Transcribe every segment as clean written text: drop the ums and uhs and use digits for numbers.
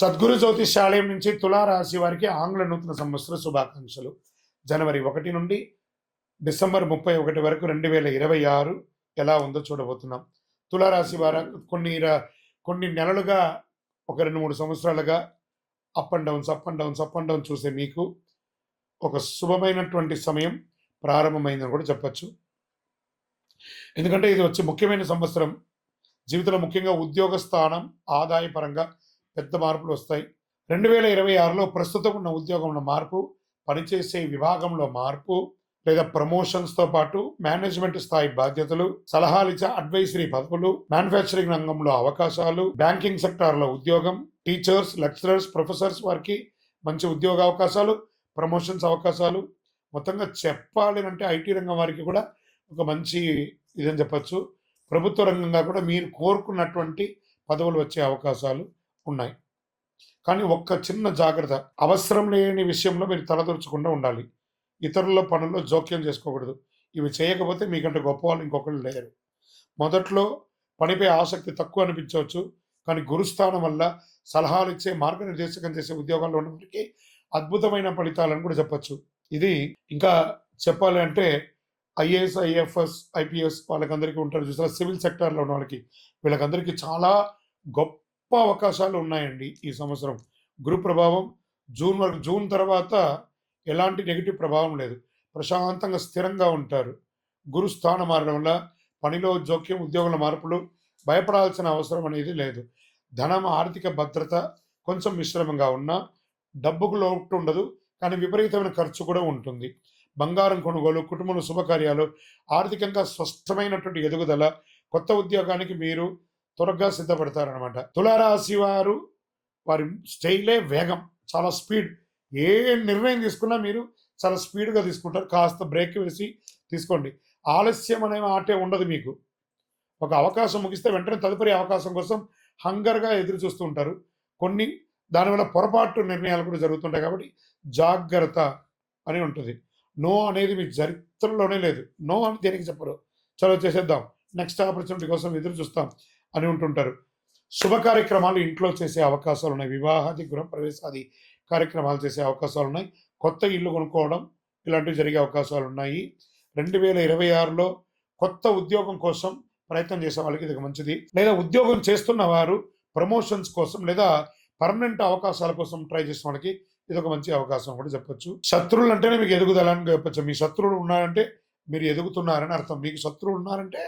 సద్గురు జ్యోతిష్యాలయం నుంచి తులారాశి వారికి ఆంగ్ల నూతన సంవత్సర శుభాకాంక్షలు. జనవరి 1 నుండి డిసెంబర్ 31 వరకు 2026 ఎలా ఉందో చూడబోతున్నాం. తులారాశి వారు కొన్ని నెలలుగా ఒక 2-3 సంవత్సరాలుగా అప్ అండ్ డౌన్స్ చూసే మీకు ఒక శుభమైనటువంటి సమయం ప్రారంభమైందని కూడా చెప్పచ్చు. ఎందుకంటే ఇది వచ్చి ముఖ్యమైన సంవత్సరం. జీవితంలో ముఖ్యంగా ఉద్యోగ స్థానం, ఆదాయపరంగా పెద్ద మార్పులు వస్తాయి. 2026లో ప్రస్తుతం ఉన్న ఉద్యోగంలో మార్పు, పనిచేసే విభాగంలో మార్పు లేదా ప్రమోషన్స్తో పాటు మేనేజ్మెంట్ స్థాయి బాధ్యతలు, సలహాలిచ్చే అడ్వైజరీ పదవులు, మ్యానుఫ్యాక్చరింగ్ రంగంలో అవకాశాలు, బ్యాంకింగ్ సెక్టార్లో ఉద్యోగం, టీచర్స్, లెక్చరర్స్, ప్రొఫెసర్స్ వారికి మంచి ఉద్యోగ అవకాశాలు, ప్రమోషన్స్ అవకాశాలు. మొత్తంగా చెప్పాలి అంటే ఐటీ రంగం వారికి కూడా ఒక మంచి ఇదని చెప్పచ్చు. ప్రభుత్వ రంగంగా కూడా మీరు కోరుకున్నటువంటి పదవులు వచ్చే అవకాశాలు ఉన్నాయి. కానీ ఒక్క చిన్న జాగ్రత్త, అవసరం లేని విషయంలో మీరు తలదూర్చకుండా ఉండాలి. ఇతరుల పనుల్లో జోక్యం చేసుకోకూడదు. ఇవి చేయకపోతే మీకంటే గొప్ప వాళ్ళు ఇంకొకళ్ళు లేరు. మొదట్లో పనిపై ఆసక్తి తక్కువ అనిపించవచ్చు, కానీ గురుస్థానం వల్ల సలహాలు ఇచ్చే, మార్గనిర్దేశకం చేసే ఉద్యోగాల్లో ఉన్న వారికి అద్భుతమైన ఫలితాలను కూడా చెప్పచ్చు. ఇది ఇంకా చెప్పాలి అంటే ఐఏఎస్, ఐఎఫ్ఎస్, ఐపీఎస్ వాళ్ళకందరికీ ఉంటారు చూసారా, సివిల్ సెక్టార్లో ఉన్న వాళ్ళకి, వీళ్ళకందరికీ చాలా గొప్ప అవకాశాలు ఉన్నాయండి ఈ సంవత్సరం. గురు ప్రభావం జూన్ తర్వాత ఎలాంటి నెగిటివ్ ప్రభావం లేదు. ప్రశాంతంగా స్థిరంగా ఉంటారు. గురు స్థానం మారడం వల్ల పనిలో జోక్యం, ఉద్యోగుల మార్పులు, భయపడాల్సిన అవసరం అనేది లేదు. ధనం, ఆర్థిక భద్రత కొంచెం మిశ్రమంగా ఉన్నా డబ్బుకు లోటు ఉండదు, కానీ విపరీతమైన ఖర్చు కూడా ఉంటుంది. బంగారం కొనుగోలు, కుటుంబంలో శుభకార్యాలు, ఆర్థికంగా స్పష్టమైనటువంటి ఎదుగుదల, కొత్త ఉద్యోగానికి మీరు త్వరగా సిద్ధపడతారనమాట. తులారాశి వారి స్టైలే వేగం, చాలా స్పీడ్. ఏ నిర్ణయం తీసుకున్నా మీరు చాలా స్పీడ్గా తీసుకుంటారు. కాస్త బ్రేక్ వేసి తీసుకోండి. ఆలస్యం అనే మాటే ఉండదు మీకు. ఒక అవకాశం ముగిస్తే వెంటనే తదుపరి అవకాశం కోసం హంగర్గా ఎదురు చూస్తూ ఉంటారు. కొన్ని దానివల్ల పొరపాటు నిర్ణయాలు కూడా జరుగుతుంటాయి. కాబట్టి జాగ్రత్త అని ఉంటుంది. నో అనేది మీ చరిత్రలోనే లేదు. నో అని దేనికి చెప్పరు. చలో చేసేద్దాం, నెక్స్ట్ ఆపర్చునిటీ కోసం ఎదురు చూస్తాం అని ఉంటుంటారు. శుభ కార్యక్రమాలు ఇంట్లో చేసే అవకాశాలు ఉన్నాయి. వివాహాది, గృహప్రవేశాది కార్యక్రమాలు చేసే అవకాశాలు ఉన్నాయి. కొత్త ఇల్లు కొనుక్కోవడం ఇలాంటివి జరిగే అవకాశాలు ఉన్నాయి. 2026లో కొత్త ఉద్యోగం కోసం ప్రయత్నం చేసే వాళ్ళకి ఇది మంచిది. లేదా ఉద్యోగం చేస్తున్న వారు ప్రమోషన్స్ కోసం లేదా పర్మనెంట్ అవకాశాల కోసం ట్రై చేసిన వాళ్ళకి ఇది ఒక మంచి అవకాశం కూడా చెప్పొచ్చు. శత్రువులు అంటేనే మీకు ఎదుగుదల అని చెప్పచ్చు. మీ శత్రువులు ఉన్నారంటే మీరు ఎదుగుతున్నారని అర్థం. మీకు శత్రువులు ఉన్నారంటే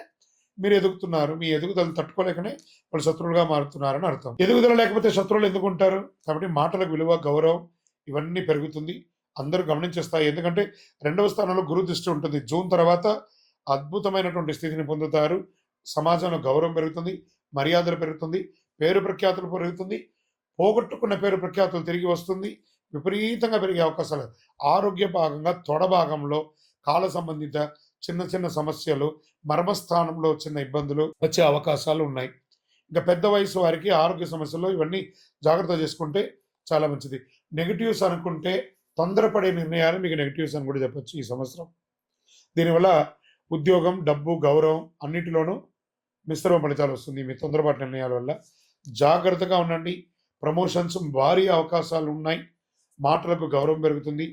మీరు ఎదుగుతున్నారు. మీ ఎదుగుదల తట్టుకోలేకనే వాళ్ళు శత్రువులుగా మారుతున్నారని అర్థం. ఎదుగుదల లేకపోతే శత్రువులు ఎందుకు ఉంటారు? కాబట్టి మాటలకు విలువ, గౌరవం ఇవన్నీ పెరుగుతుంది. అందరూ గమనించేస్తాయి. ఎందుకంటే 2వ స్థానంలో గురు దృష్టి ఉంటుంది. జూన్ తర్వాత అద్భుతమైనటువంటి స్థితిని పొందుతారు. సమాజంలో గౌరవం పెరుగుతుంది, మర్యాదలు పెరుగుతుంది, పేరు ప్రఖ్యాతులు పెరుగుతుంది, పోగొట్టుకున్న పేరు ప్రఖ్యాతులు తిరిగి వస్తుంది. విపరీతంగా పెరిగే అవకాశాలు. ఆరోగ్య భాగంగా తొడ భాగంలో కాల సంబంధిత చిన్న సమస్యలు, మర్మస్థానంలో చిన్న ఇబ్బందులు వచ్చే అవకాశాలు ఉన్నాయి. ఇంకా పెద్ద వయసు వారికి ఆరోగ్య సమస్యలు ఇవన్నీ జాగ్రత్త చేసుకుంటే చాలా మంచిది. నెగిటివ్స్ అనుకుంటే తొందరపడే నిర్ణయాలు మీకు నెగిటివ్స్ అని కూడా చెప్పచ్చు ఈ సంవత్సరం. దీనివల్ల ఉద్యోగం, డబ్బు, గౌరవం అన్నిటిలోనూ మిశ్రమ ఫలితాలు వస్తుంది మీ తొందరపాటు నిర్ణయాల వల్ల. జాగ్రత్తగా ఉండండి. ప్రమోషన్స్ భారీ అవకాశాలు ఉన్నాయి. మాటలకు గౌరవం పెరుగుతుంది.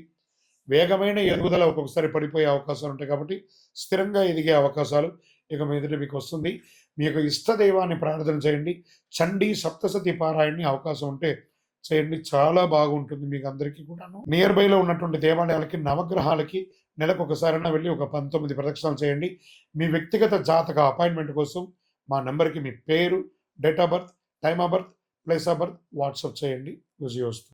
వేగమైన ఎదుగుదల ఒక్కొక్కసారి పడిపోయే అవకాశాలు ఉంటాయి. కాబట్టి స్థిరంగా ఎదిగే అవకాశాలు ఇక మీదట మీకు వస్తుంది. మీ యొక్క ఇష్టదైవాన్ని ప్రార్థన చేయండి. చండీ సప్తసతి పారాయణని అవకాశం ఉంటే చేయండి, చాలా బాగుంటుంది మీకు అందరికీ కూడాను. నియర్ బైలో ఉన్నటువంటి దేవాలయాలకి, నవగ్రహాలకి నెలకు ఒకసారైనా వెళ్ళి ఒక 19 ప్రదక్షిణాలు చేయండి. మీ వ్యక్తిగత జాతక అపాయింట్మెంట్ కోసం మా నెంబర్కి మీ పేరు, date of birth, time of birth, place of birth WhatsApp చేయండి. విజయోస్తు.